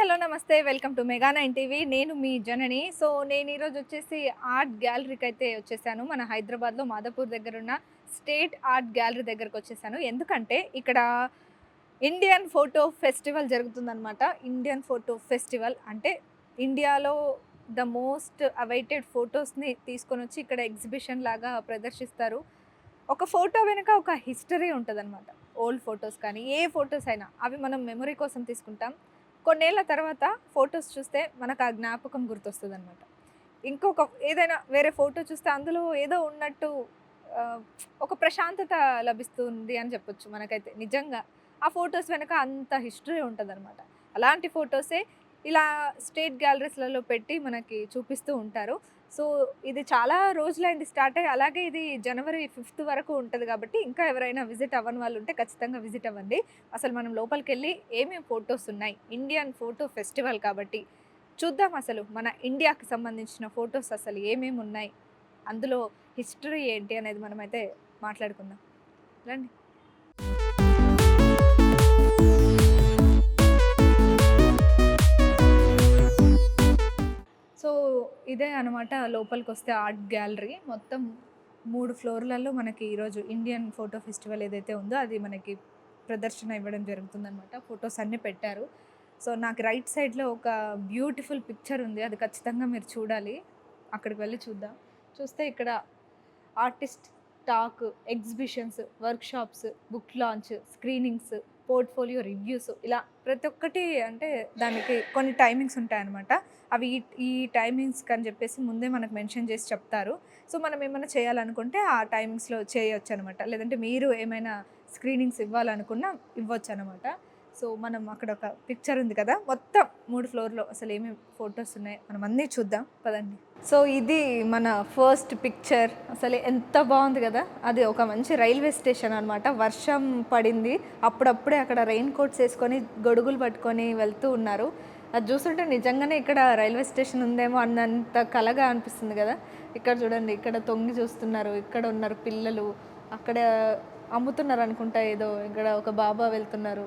Hello నమస్తే. Welcome to mega 9 TV. నేను మీ జనని. So, నేను ఈరోజు వచ్చేసి ఆర్ట్ గ్యాలరీకి అయితే వచ్చేసాను. మన హైదరాబాద్‌లో మాదాపూర్ దగ్గరున్న స్టేట్ ఆర్ట్ గ్యాలరీ దగ్గరకొచ్చేసాను. ఎందుకంటే ఇక్కడ ఇండియన్ ఫోటో ఫెస్టివల్ జరుగుతుందనమాట. ఇండియన్ ఫోటో ఫెస్టివల్ అంటే ఇండియాలో ద మోస్ట్ అవైటెడ్ ఫోటోస్‌ని తీసుకొనొచ్చి ఇక్కడ ఎగ్జిబిషన్ లాగా ప్రదర్శిస్తారు. ఒక ఫోటో వెనక ఒక హిస్టరీ ఉంటదనమాట. ఓల్డ్ ఫోటోస్ కానీ, ఏ ఫోటోస్ అయినా అవి మనం మెమరీ కోసం తీసుకుంటాం. కొన్నేళ్ల తర్వాత ఫోటోస్ చూస్తే మనకు ఆ జ్ఞాపకం గుర్తొస్తదనమాట. ఇంకొక ఏదైనా వేరే ఫోటో చూస్తే అందులో ఏదో ఉన్నట్టు ఆహ్, ఒక ప్రశాంతత లభిస్తుంది అని చెప్పొచ్చు మనకైతే నిజంగా. ఆ ఫోటోస్ వెనక అంత హిస్టరీ ఉంటదనమాట. అలాంటి ఫోటోసే ఇలా స్టేట్ గ్యాలరీస్‌లలో పెట్టి మనకి చూపిస్తూ ఉంటారు. సో, ఇది చాలా రోజులైంది స్టార్ట్ అయ్యి. అలాగే ఇది జనవరి 5థ్ వరకు ఉంటది కాబట్టి, ఇంకా ఎవరైనా విజిట్ అవ్వని వాళ్ళుంటే ఖచ్చితంగా విజిట్ అవ్వండి. అసలు మనం లోపలికెళ్ళి ఏమేం ఫోటోస్ ఉన్నాయి, ఇండియన్ ఫోటో ఫెస్టివల్ కాబట్టి, చూద్దాం అసలు మన ఇండియాకి సంబంధించిన ఫోటోస్ అసలు ఏమేమున్నాయి, అందులో హిస్టరీ ఏంటి అనేది మనమైతే మాట్లాడుకుందాం. రండి. సో, ఇదే అనమాట లోపలికొస్తే ఆర్ట్ గ్యాలరీ. మొత్తం 3 ఫ్లోర్‌లలో మనకి ఈరోజు ఇండియన్ ఫోటో ఫెస్టివల్ ఏదైతే ఉందో అది మనకి ప్రదర్శన ఇవ్వడం జరుగుతుందనమాట. ఫోటోస్ అన్నీ పెట్టారు. సో, నాకు రైట్ సైడ్‌లో ఒక బ్యూటిఫుల్ పిక్చర్ ఉంది. అది ఖచ్చితంగా మీరు చూడాలి. అక్కడికి వెళ్లి చూద్దాం. చూస్తే ఇక్కడ artist talk, exhibitions, workshops, book launch, screenings, portfolio reviews ఇలా ప్రతి ఒక్కటి అంటే దానికి కొన్ని టైమింగ్స్ ఉంటాయన్నమాట. అవి ఈ టైమింగ్స్‌కి అని చెప్పేసి ముందే మనకు మెన్షన్ చేసి చెప్తారు. సో, మనం ఏమన్నా చేయాలనుకుంటే ఆ టైమింగ్స్‌లో చేయొచ్చనమాట. లేదంటే మీరు ఏమైనా స్క్రీనింగ్స్ ఇవ్వాలనుకున్నా ఇవ్వొచ్చనమాట. సో, మనం అక్కడ ఒక పిక్చర్ ఉంది కదా! మొత్తం 3 ఫ్లోర్‌లో అసలు ఏమేమి ఫోటోస్ ఉన్నాయో మనం అన్నీ చూద్దాం పదండి. సో, ఇది మన ఫస్ట్ పిక్చర్. అసలు ఎంత బావుంది గదా! అది ఒక మంచి రైల్వే స్టేషన్ అనమాట. వర్షం పడింది. అప్పుడప్పుడే అక్కడ రెయిన్ కోట్స్ ఏసుకొని, గొడుగులు పట్టుకొని వెళ్తూ ఉన్నారు. అది చూస్తుంటే నిజంగానే ఇక్కడ రైల్వే స్టేషన్ ఉందేమో అన్నంత కలగా అనిపిస్తుంది గదా! ఇక్కడ చూడండి, ఇక్కడ తొంగి చూస్తున్నారు. ఇక్కడ ఉన్నారు పిల్లలు. అక్కడ అమ్ముతున్నారనుకుంటా ఏదో. ఇక్కడ ఒక బాబా వెళ్తున్నారు.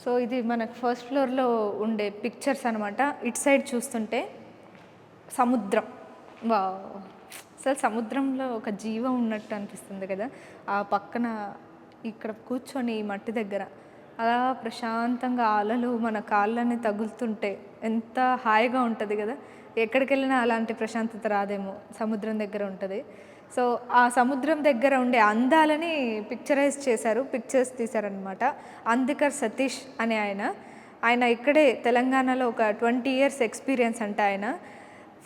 సో, ఇది మనకు ఫస్ట్ ఫ్లోర్‌లో ఉండే పిక్చర్స్ అనమాట. ఇటు సైడ్ చూస్తుంటే సముద్రం. వావ్! అసలు సముద్రంలో ఒక జీవం ఉన్నట్టు అనిపిస్తుంది కదా! ఆ పక్కన ఇక్కడ కూర్చొని ఈ మట్టి దగ్గర అలా ప్రశాంతంగా అలలు మన కాళ్ళని తగులుతుంటే ఎంత హాయిగా ఉంటది గదా! ఎక్కడికెళ్ళినా అలాంటి ప్రశాంతత రాదేమో. సముద్రం దగ్గర ఉంటది. సో, ఆ సముద్రం దగ్గర ఉండే అందాలని పిక్చరైజ్ చేశారు. పిక్చర్స్ తీశారనమాట. అందికర్ సతీష్ అనే ఆయన. ఆయన ఇక్కడే తెలంగాణలో ఒక 20 ఇయర్స్ ఎక్స్‌పీరియన్స్ అంట ఆయన.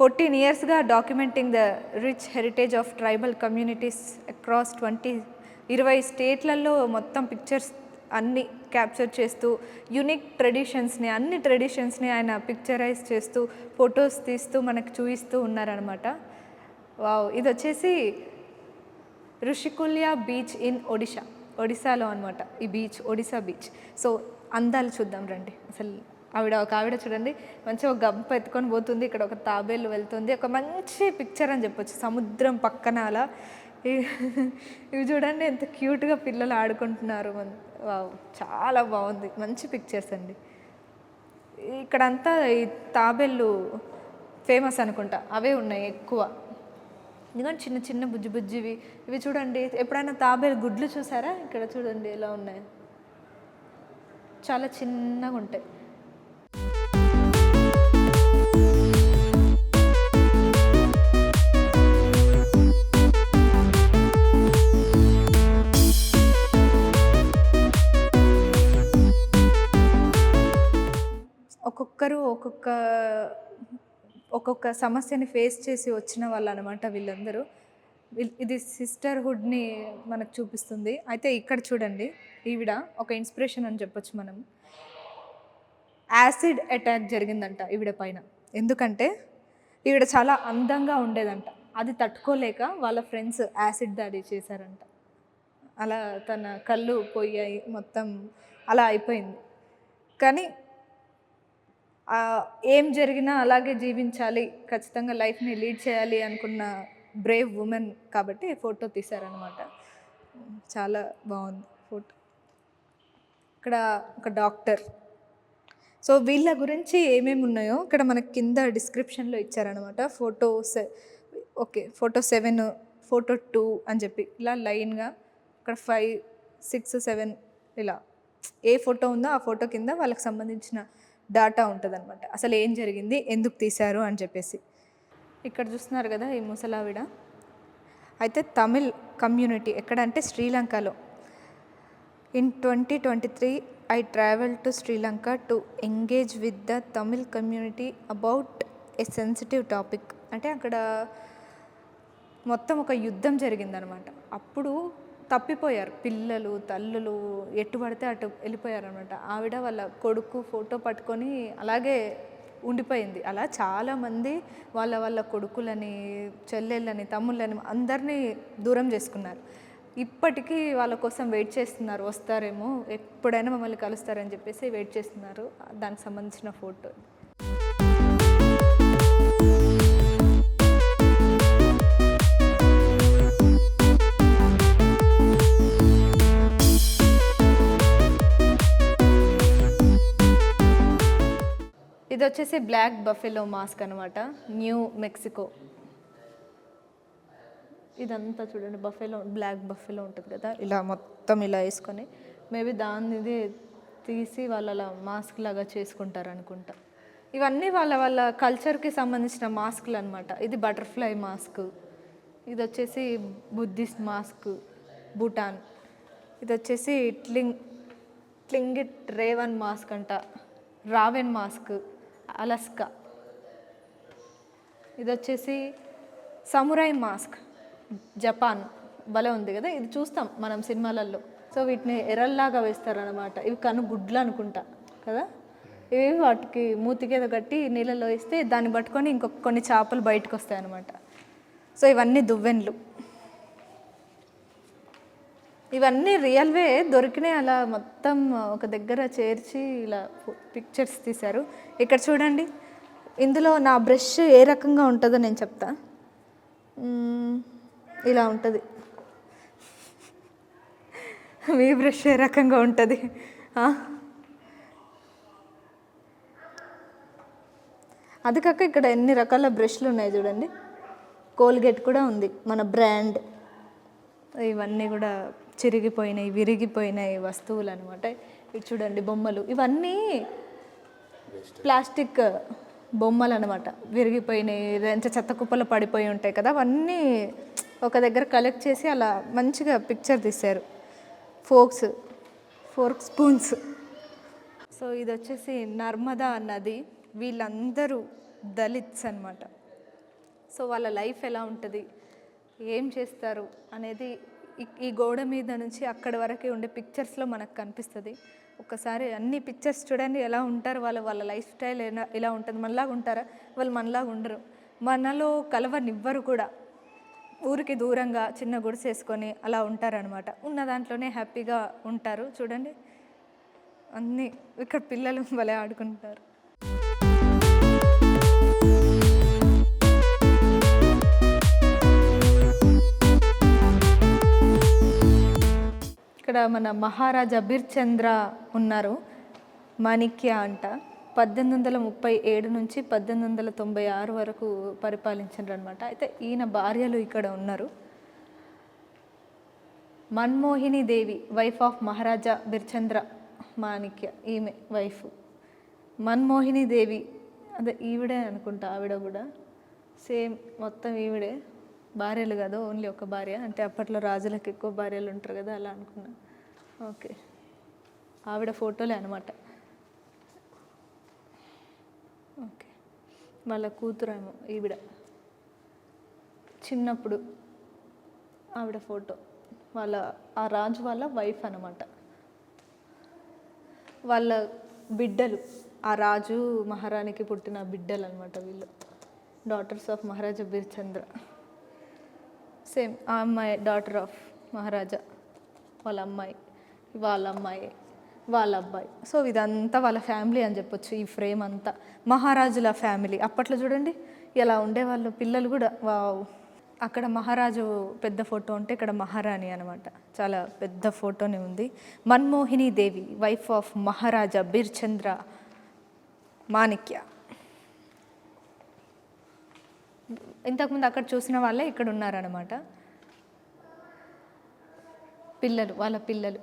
14 ఇయర్స్‌గా documenting the rich heritage of tribal communities across 20 స్టేట్లలో మొత్తం పిక్చర్స్ అన్నీ క్యాప్చర్ చేస్తూ యూనిక్ ట్రెడిషన్స్‌ని అన్ని ట్రెడిషన్స్‌ని ఆయన పిక్చరైజ్ చేస్తూ ఫొటోస్ తీస్తూ మనకు చూయిస్తూ ఉన్నారనమాట. వావ్! ఇదొచ్చేసి రుషికుల్య బీచ్ ఇన్ ఒడిషా. ఒడిశాలో అనమాట ఈ బీచ్. ఒడిశా బీచ్. సో, అందాలు చూద్దాం రండి. అసలు ఒక ఆవిడ చూడండి మంచిగా ఒక గంప ఎత్తుకొని పోతుంది. ఇక్కడ ఒక తాబేలు వెళ్తుంది. ఒక మంచి పిక్చర్ అని చెప్పొచ్చు. సముద్రం పక్కన అలా ఇవి చూడండి ఎంత క్యూట్‌గా పిల్లలు ఆడుకుంటున్నారు. వావ్! చాలా బావుంది. మంచి పిక్చర్స్ అండి. ఇక్కడంతా ఈ తాబేళ్ళు ఫేమస్ అనుకుంటా. అవే ఉన్నాయి ఎక్కువ. ఎందుకంటే చిన్న చిన్న బుజ్జి బుజ్జివి. ఇవి చూడండి ఎప్పుడైనా తాబేలు గుడ్లు చూసారా? ఇక్కడ చూడండి ఎలా ఉన్నాయో. చాలా చిన్నగుంటాయి. ఒక్కొక్కరు ఒక్కొక్క సమస్యని ఫేస్ చేసి వచ్చిన వాళ్ళనమాట వీళ్ళందరూ. ఇది సిస్టర్‌హుడ్‌ని మనకు చూపిస్తుంది. అయితే ఇక్కడ చూడండి ఈవిడ ఒక ఇన్‌స్పిరేషన్ అని చెప్పొచ్చు మనం. యాసిడ్ అటాక్ జరిగిందంట ఈవిడ పైన. ఎందుకంటే ఈవిడ చాలా అందంగా ఉండేదంట. అది తట్టుకోలేక వాళ్ళ ఫ్రెండ్స్ యాసిడ్ దాడి చేశారంట. అలా తన కళ్ళు పోయాయి. మొత్తం అలా అయిపోయింది. కానీ ఏం జరిగినా అలాగే జీవించాలి, ఖచ్చితంగా లైఫ్ని లీడ్ చేయాలి అనుకున్న బ్రేవ్ ఉమెన్ కాబట్టి ఫోటో తీశారనమాట. చాలా బాగుంది ఫోటో. ఇక్కడ ఒక డాక్టర్. సో వీళ్ళ గురించి ఏమేమి ఉన్నాయో ఇక్కడ మనకి కింద డిస్క్రిప్షన్లో ఇచ్చారనమాట. ఫోటో 7, ఫోటో 2 అని చెప్పి ఇలా లైన్గా ఇక్కడ 5, 6, 7 ఇలా ఏ ఫోటో ఉందో ఆ ఫోటో కింద వాళ్ళకి సంబంధించిన డాటా ఉంటుంది అనమాట. అసలు ఏం జరిగింది, ఎందుకు తీశారు అని చెప్పేసి. ఇక్కడ చూస్తున్నారు కదా ఈ ముసలావిడ అయితే తమిళ్ కమ్యూనిటీ ఎక్కడంటే శ్రీలంకలో. In 2023 I traveled to Sri Lanka to engage with the Tamil community about a sensitive topic. అంటే అక్కడ మొత్తం ఒక యుద్ధం జరిగిందనమాట. అప్పుడు తప్పిపోయారు పిల్లలు, తల్లులు, ఎటు పడితే అటు వెళ్ళిపోయారనమాట. ఆవిడ వాళ్ళ కొడుకు ఫోటో పట్టుకొని అలాగే ఉండిపోయింది. అలా చాలామంది వాళ్ళ కొడుకులని, చెల్లెళ్ళని, తమ్ముళ్ళని అందరినీ దూరం చేసుకున్నారు. ఇప్పటికీ వాళ్ళ కోసం వెయిట్ చేస్తున్నారు, వస్తారేమో ఎప్పుడైనా మమ్మల్ని కలుస్తారని చెప్పేసి వెయిట్ చేస్తున్నారు. దానికి సంబంధించిన ఫోటో. ఇది వచ్చేసి బ్లాక్ బఫెలో మాస్క్ అనమాట, న్యూ మెక్సికో. ఇదంతా చూడండి బఫెలో, బ్లాక్ బఫెలో ఉంటుంది కదా, ఇలా మొత్తం ఇలా వేసుకొని మేబీ దాన్ని తీసి వాళ్ళ మాస్క్ లాగా చేసుకుంటారు అనుకుంటా. ఇవన్నీ వాళ్ళ కల్చర్కి సంబంధించిన మాస్క్లు అనమాట. ఇది బటర్ఫ్లై మాస్క్, ఇది వచ్చేసి బుద్ధిస్ట్ మాస్క్ భూటాన్, ఇది వచ్చేసి ట్లింగిట్ రేవన్ మాస్క్ అంట, రావెన్ మాస్క్ అలస్కా, ఇది వచ్చేసి సమురాయ్ మాస్క్ జపాన్. భలే ఉంది కదా, ఇది చూస్తాం మనం సినిమాలలో. సో వీటిని ఎర్రల్లాగా వేస్తారనమాట. ఇవి గుడ్లు అనుకుంటా కదా. ఇవి వాటికి మూతికి ఏదో కట్టి నీళ్ళలో వేస్తే దాన్ని పట్టుకొని ఇంకొక కొన్ని చేపలు బయటకు వస్తాయి అనమాట. సో ఇవన్నీ దువ్వెన్లు, ఇవన్నీ రియల్వే దొరికినాయి. అలా మొత్తం ఒక దగ్గర చేర్చి ఇలా పిక్చర్స్ తీశారు. ఇక్కడ చూడండి, ఇందులో నా బ్రష్ ఏ రకంగా ఉంటుందో నేను చెప్తా. ఇలా ఉంటుంది. మీ బ్రష్ ఏ రకంగా ఉంటుంది? అది కాక ఇక్కడ ఎన్ని రకాల బ్రష్లు ఉన్నాయి చూడండి. కోల్గేట్ కూడా ఉంది, మన బ్రాండ్. ఇవన్నీ కూడా చిరిగిపోయినాయి, విరిగిపోయినాయి వస్తువులు అనమాట. ఇవి చూడండి బొమ్మలు, ఇవన్నీ ప్లాస్టిక్ బొమ్మలు అనమాట. విరిగిపోయినాయి, ఎంత చెత్త కుప్పలు పడిపోయి ఉంటాయి కదా, అవన్నీ ఒక దగ్గర కలెక్ట్ చేసి అలా మంచిగా పిక్చర్ తీశారు. Fork spoons. సో ఇది వచ్చేసి నర్మదా నది. వీళ్ళందరూ దళిత్స్ అనమాట. సో వాళ్ళ లైఫ్ ఎలా ఉంటుంది, ఏం చేస్తారు అనేది ఈ గోడ మీద నుంచి అక్కడి వరకు ఉండే పిక్చర్స్లో మనకు కనిపిస్తుంది. ఒకసారి అన్ని పిక్చర్స్ చూడండి ఎలా ఉంటారు వాళ్ళ లైఫ్ స్టైల్ ఎలా ఉంటుంది. మనలాగా ఉంటారా? వాళ్ళు మనలాగా ఉండరు, మనలో కలవనివ్వరు కూడా. ఊరికి దూరంగా చిన్న గుడిసె వేసుకొని అలా ఉంటారనమాట. ఉన్న దాంట్లోనే హ్యాపీగా ఉంటారు. చూడండి అన్నీ ఇక్కడ పిల్లలు భలే ఆడుకుంటారు. ఇక్కడ మన మహారాజా బిర్చంద్ర ఉన్నారు, మాణిక్య అంట. 1837 నుంచి 1896 వరకు పరిపాలించారు అనమాట. అయితే ఈయన భార్యలు ఇక్కడ ఉన్నారు. మన్మోహిని దేవి, వైఫ్ ఆఫ్ మహారాజా బిర్చంద్ర మాణిక్య, ఈమె వైఫ్. మన్మోహిని దేవి అదే ఈవిడే అనుకుంటా, ఆవిడ కూడా సేమ్ మొత్తం ఈవిడే. భార్యలు కాదు, ఓన్లీ ఒక భార్య. అంటే అప్పట్లో రాజులకు ఎక్కువ భార్యలు ఉంటారు కదా, అలా అనుకున్నా. ఓకే, ఆవిడ ఫోటోలే అనమాట. ఓకే, వాళ్ళ కూతురేమో ఈవిడ, చిన్నప్పుడు ఆవిడ ఫోటో. ఆ రాజు వాళ్ళ వైఫ్ అనమాట. వాళ్ళ బిడ్డలు, ఆ రాజు మహారాణికి పుట్టిన బిడ్డలు అనమాట వీళ్ళు, డాటర్స్ ఆఫ్ మహారాజా బిర్చంద్ర. సేమ్ ఆ అమ్మాయి డాటర్ ఆఫ్ మహారాజా, వాళ్ళ అమ్మాయి. వాళ్ళ అబ్బాయి. సో ఇదంతా వాళ్ళ ఫ్యామిలీ అని చెప్పొచ్చు. ఈ ఫ్రేమ్ అంతా మహారాజుల ఫ్యామిలీ. అప్పట్లో చూడండి ఎలా ఉండేవాళ్ళు పిల్లలు కూడా. వావ్! అక్కడ మహారాజు పెద్ద ఫోటో ఉంటే ఇక్కడ మహారాణి అనమాట. చాలా పెద్ద ఫోటోనే ఉంది. మన్మోహిని దేవి, వైఫ్ ఆఫ్ మహారాజా బిర్చంద్ర మాణిక్య. ఇంతకుముందు అక్కడ చూసిన వాళ్ళే ఇక్కడ ఉన్నారనమాట. పిల్లలు, వాళ్ళ పిల్లలు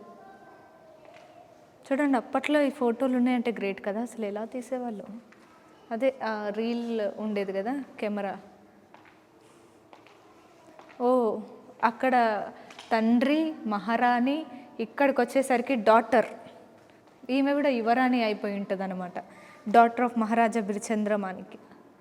చూడండి. అప్పట్లో ఈ ఫోటోలు ఉన్నాయంటే గ్రేట్ కదా. అసలు ఎలా తీసేవాళ్ళు. అదే రీల్ ఉండేది కదా, కెమెరా. ఓ అక్కడ తండ్రి మహారాణి, ఇక్కడికి వచ్చేసరికి డాటర్. ఈమె కూడా యువరాణి అయిపోయి ఉంటుంది అనమాట. Daughter of Maharaja Birchandra Manikya.